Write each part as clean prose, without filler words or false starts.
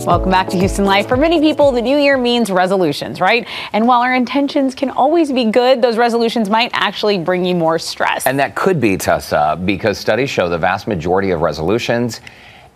Welcome back to Houston Life. For many people, the new year means resolutions, right? And while our intentions can always be good, those resolutions might actually bring you more stress. And that could be, Tessa, because studies show the vast majority of resolutions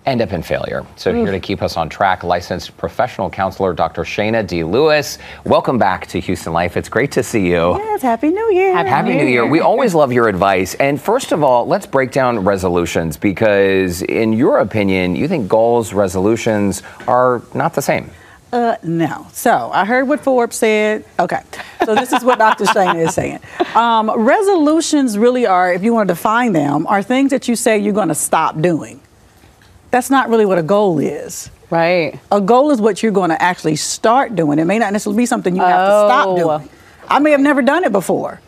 end up in failure. So here to keep us on track, licensed professional counselor, Dr. Shana D. Lewis. Welcome back to Houston Life. It's great to see you. Yes, Happy New Year. Happy New Year. We always love your advice. And first of all, let's break down resolutions because in your opinion, you think goals, resolutions are not the same. No. So I heard what Forbes said. Okay. So this is what Dr. Shana is saying. Resolutions really are, if you want to define them, are things that you say you're going to stop doing. That's not really what a goal is. Right. A goal is what you're going to actually start doing. It may not necessarily be something you have to stop doing. I may have never done it before.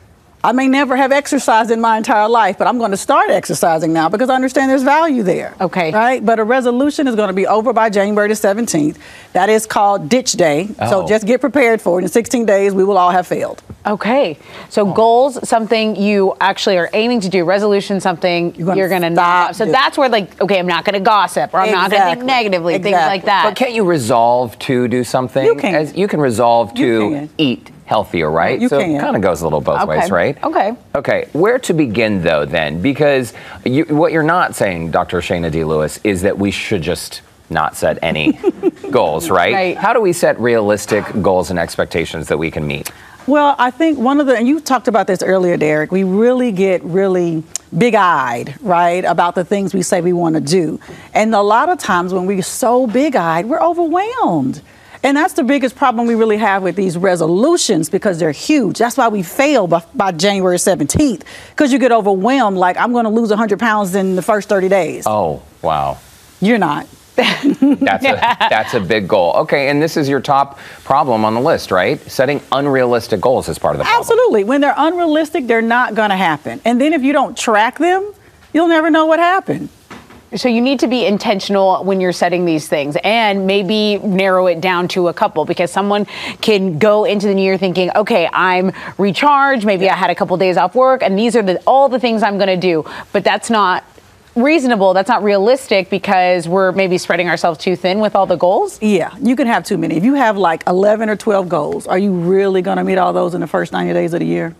I may never have exercised in my entire life, but I'm going to start exercising now because I understand there's value there. Okay. Right? But a resolution is going to be over by January the 17th. That is called ditch day. So just get prepared for it. In 16 days, we will all have failed. Okay. So goals, something you actually are aiming to do. Resolution, something you're going to not. So that's where, like, okay, I'm not going to gossip or I'm not going to think negatively, things like that. But can't you resolve to do something? You can. You can resolve to eat healthier, right? You so can. it kind of goes a little both ways, right? Okay. Okay. Where to begin, though, then? Because what you're not saying, Dr. Shana D. Lewis, is that we should just not set any goals, right? How do we set realistic goals and expectations that we can meet? Well, I think and you talked about this earlier, Derek, we really get big-eyed, right, about the things we say we want to do. And a lot of times when we're so big-eyed, we're overwhelmed. And that's the biggest problem we really have with these resolutions because they're huge. That's why we fail by January 17th, because you get overwhelmed, like, I'm going to lose 100 pounds in the first 30 days. Oh, wow. You're not. That's a big goal. Okay, and this is your top problem on the list, right? Setting unrealistic goals is part of the problem. Absolutely. When they're unrealistic, they're not going to happen. And then if you don't track them, you'll never know what happened. So you need to be intentional when you're setting these things and maybe narrow it down to a couple, because someone can go into the new year thinking, okay, I'm recharged. Maybe I had a couple days off work and these are all the things I'm going to do. But that's not reasonable. That's not realistic because we're maybe spreading ourselves too thin with all the goals. Yeah, you can have too many. If you have like 11 or 12 goals, are you really going to meet all those in the first 90 days of the year?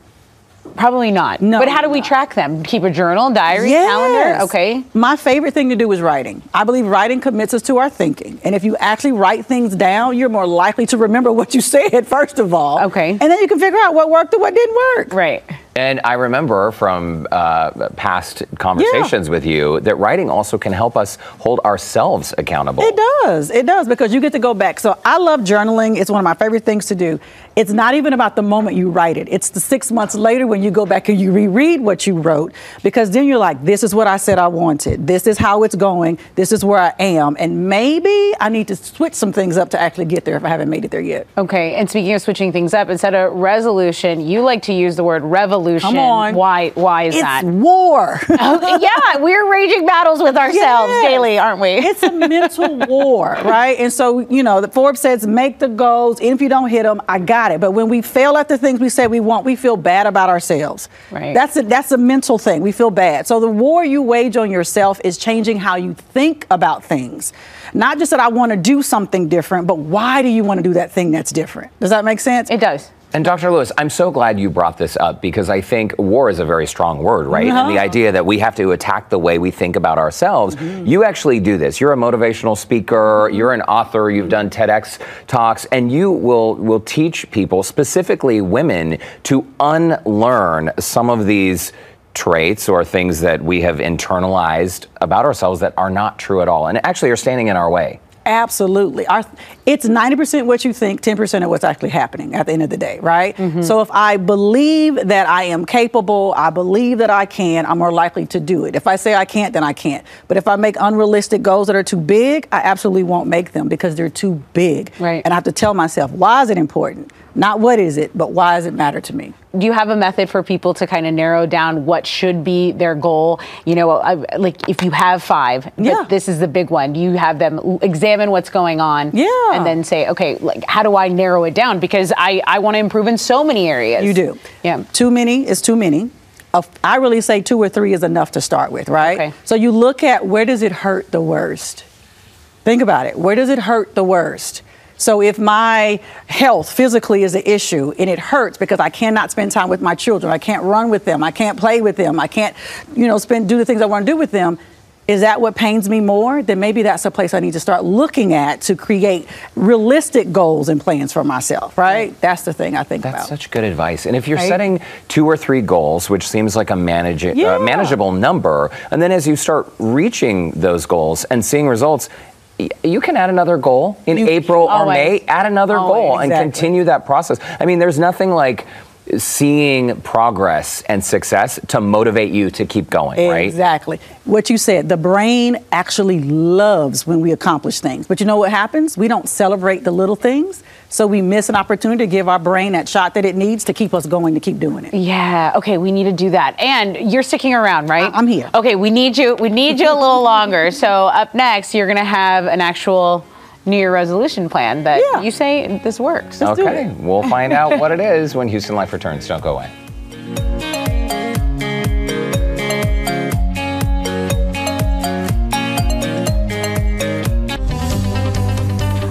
Probably not. No. But how do we track them? Keep a journal, diary, calendar? Okay. My favorite thing to do is writing. I believe writing commits us to our thinking. And if you actually write things down, you're more likely to remember what you said, first of all. Okay. And then you can figure out what worked and what didn't work. Right. And I remember from past conversations with you that writing also can help us hold ourselves accountable. It does. It does, because you get to go back. So I love journaling. It's one of my favorite things to do. It's not even about the moment you write it. It's the 6 months later when you go back and you reread what you wrote, because then you're like, this is what I said I wanted. This is how it's going. This is where I am. And maybe I need to switch some things up to actually get there if I haven't made it there yet. Okay. And speaking of switching things up, instead of resolution, you like to use the word revolution. Come on. Why is that? It's war. Yeah, we're raging battles with ourselves daily, aren't we? It's a mental war, right? And so, the Forbes says make the goals, and if you don't hit them, I got it. But when we fail at the things we say we want, we feel bad about ourselves. Right. That's a mental thing. We feel bad. So the war you wage on yourself is changing how you think about things. Not just that I want to do something different, but why do you want to do that thing that's different? Does that make sense? It does. And Dr. Lewis, I'm so glad you brought this up, because I think war is a very strong word, right? And the idea that we have to attack the way we think about ourselves. You actually do this. You're a motivational speaker, you're an author, you've done TEDx talks, and you will teach people, specifically women, to unlearn some of these traits or things that we have internalized about ourselves that are not true at all and actually are standing in our way. Absolutely. It's 90% what you think, 10% of what's actually happening at the end of the day, right? So if I believe that I am capable, I believe that I can, I'm more likely to do it. If I say I can't, then I can't. But if I make unrealistic goals that are too big, I absolutely won't make them because they're too big. Right. And I have to tell myself, why is it important? Not what is it, but why does it matter to me? Do you have a method for people to kind of narrow down what should be their goal? Like if you have 5, but this is the big one, do you have them examine what's going on and then say, okay, like, how do I narrow it down? Because I want to improve in so many areas. You do. Yeah. Too many is too many. I really say 2 or 3 is enough to start with, right? Okay. So you look at, where does it hurt the worst? Think about it. Where does it hurt the worst? So if my health physically is an issue and it hurts because I cannot spend time with my children, I can't run with them, I can't play with them, I can't, do the things I want to do with them, is that what pains me more? Then maybe that's a place I need to start looking at to create realistic goals and plans for myself, right? That's the thing I think about. That's such good advice. And if you're setting 2 or 3 goals, which seems like a manageable number, and then as you start reaching those goals and seeing results, you can add another goal in April or May, add another goal and continue that process. I mean, there's nothing like seeing progress and success to motivate you to keep going, right? Exactly. What you said, the brain actually loves when we accomplish things. But you know what happens? We don't celebrate the little things. So we miss an opportunity to give our brain that shot that it needs to keep us going, to keep doing it. Yeah. Okay. We need to do that. And you're sticking around, right? I'm here. Okay. We need you. We need you a little longer. So up next, you're going to have an actual New Year resolution plan that you say this works. Okay. We'll find out what it is when Houston Life returns. Don't go away.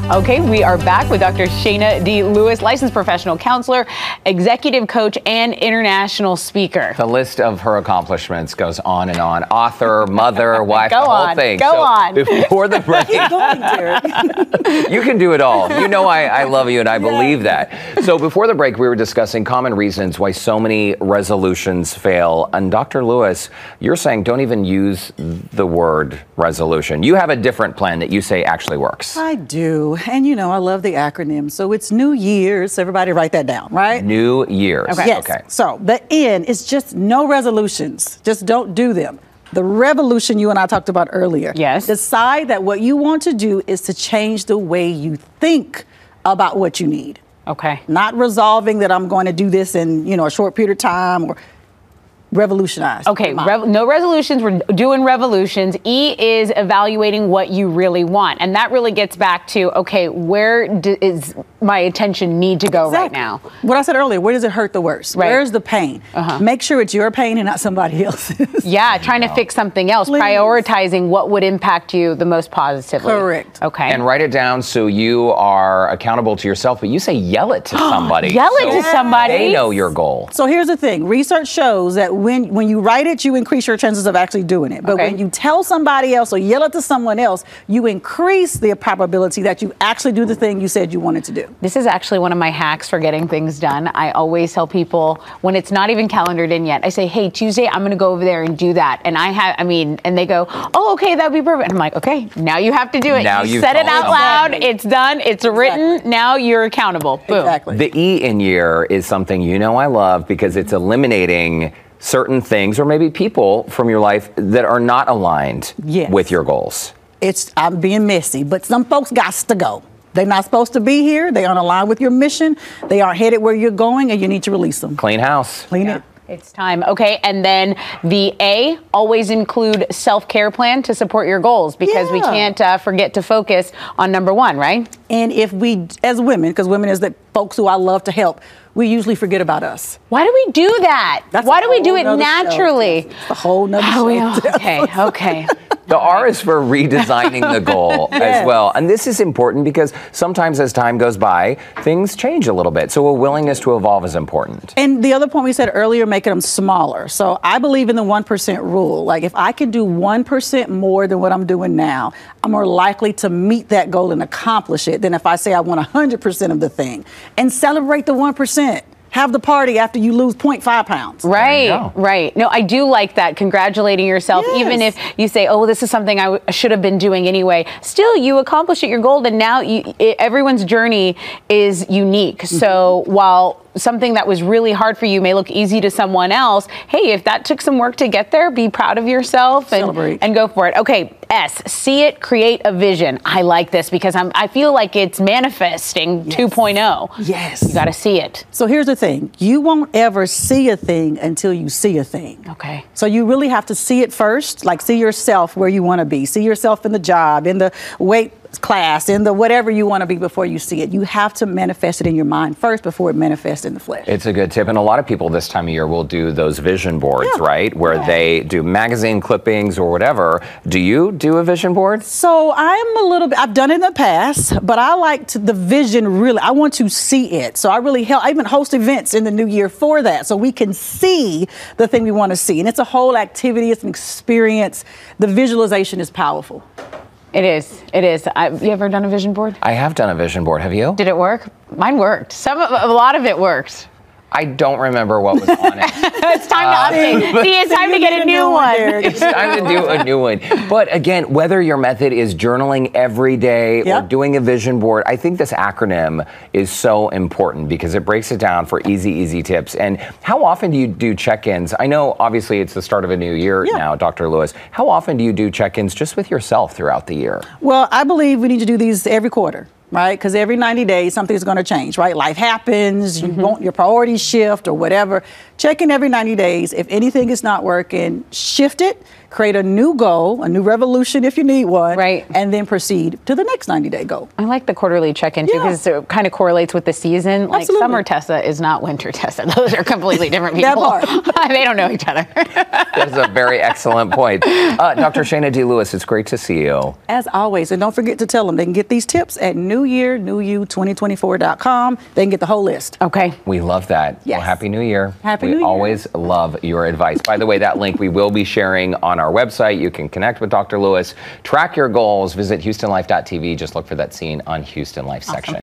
Okay, we are back with Dr. Shana D. Lewis, licensed professional counselor, executive coach, and international speaker. The list of her accomplishments goes on and on. Author, mother, wife, the whole thing. Go on. Before the break, you can do it all. You know I love you and I believe that. So before the break, we were discussing common reasons why so many resolutions fail. And Dr. Lewis, you're saying don't even use the word resolution. You have a different plan that you say actually works. I do. And I love the acronym. So it's New Year's. Everybody write that down, right? New Year's. Okay. Yes. Okay. So the N is just no resolutions. Just don't do them. The revolution you and I talked about earlier. Yes. Decide that what you want to do is to change the way you think about what you need. Okay. Not resolving that I'm going to do this in, a short period of time, or revolutionize. Okay, no resolutions. We're doing revolutions. E is evaluating what you really want. And that really gets back to, okay, where is my attention need to go right now? What I said earlier, where does it hurt the worst? Right. Where's the pain? Make sure it's your pain and not somebody else's. Yeah, trying to fix something else. Please. Prioritizing what would impact you the most positively. Correct. Okay. And write it down so you are accountable to yourself, but you say yell it to somebody. Yell it to somebody. They know your goal. So here's the thing. Research shows that when you write it, you increase your chances of actually doing it. But when you tell somebody else or yell it to someone else, you increase the probability that you actually do the thing you said you wanted to do. This is actually one of my hacks for getting things done. I always tell people when it's not even calendared in yet, I say, hey, Tuesday, I'm going to go over there and do that. And and they go, oh, okay, that'd be perfect. And I'm like, okay, now you have to do it. Now you said it out loud. It's done. It's written. Now you're accountable. Boom. Exactly. The E in year is something I love because it's eliminating certain things or maybe people from your life that are not aligned with your goals. I'm being messy, but some folks got to go. They're not supposed to be here. They aren't aligned with your mission. They aren't headed where you're going, and you need to release them. Clean house. Clean it. It's time. Okay. And then the A, always include self-care plan to support your goals because we can't forget to focus on number 1, right? And if we, as women, because women is the folks who I love to help, we usually forget about us. Why do we do that? Why do we do it naturally? It's a whole nother show. Okay. The R is for redesigning the goal as well. And this is important because sometimes as time goes by, things change a little bit. So a willingness to evolve is important. And the other point we said earlier, making them smaller. So I believe in the 1% rule. Like if I can do 1% more than what I'm doing now, I'm more likely to meet that goal and accomplish it than if I say I want 100% of the thing. And celebrate the 1%. Have the party after you lose 0.5 pounds. Right, right. No, I do like that. Congratulating yourself, even if you say, oh, this is something I should have been doing anyway. Still, you accomplished your goal, and now everyone's journey is unique. So while something that was really hard for you may look easy to someone else, hey, if that took some work to get there, be proud of yourself and go for it. Okay, S, see it, create a vision. I like this because I feel like it's manifesting 2.0. Yes. You got to see it. So here's the thing. You won't ever see a thing until you see a thing. Okay. So you really have to see it first, like see yourself where you want to be. See yourself in the job, in the weight class, in the whatever you want to be before you see it. You have to manifest it in your mind first before it manifests in the flesh. It's a good tip. And a lot of people this time of year will do those vision boards, right? Where they do magazine clippings or whatever. Do you do a vision board? So I've done it in the past, but I like the vision really. I want to see it. So I even host events in the new year for that. So we can see the thing we want to see. And it's a whole activity. It's an experience. The visualization is powerful. It is. It is. You ever done a vision board? I have done a vision board. Have you? Did it work? Mine worked. A lot of it worked. I don't remember what was on it. It's time to update. See, it's time to get a new one. It's time to do a new one. But again, whether your method is journaling every day or doing a vision board, I think this acronym is so important because it breaks it down for easy tips. And how often do you do check-ins? I know, obviously, it's the start of a new year now, Dr. Lewis. How often do you do check-ins just with yourself throughout the year? Well, I believe we need to do these every quarter. Right? Because every 90 days, something's going to change, right? Life happens, you want your priorities shift or whatever. Check in every 90 days. If anything is not working, shift it, create a new goal, a new revolution if you need one, and then proceed to the next 90-day goal. I like the quarterly check-in too because it kind of correlates with the season. Like summer Tessa is not winter Tessa. Those are completely different people. They don't know each other. That's a very excellent point. Dr. Shana D. Lewis, it's great to see you. As always, and don't forget to tell them they can get these tips at newyear2024.com. They can get the whole list. Okay. We love that. Yes. Well, Happy New Year. Happy New Year. We always love your advice. By the way, that link we will be sharing on our website. You can connect with Dr. Lewis, track your goals, visit HoustonLife.tv. Just look for that scene on Houston Life section.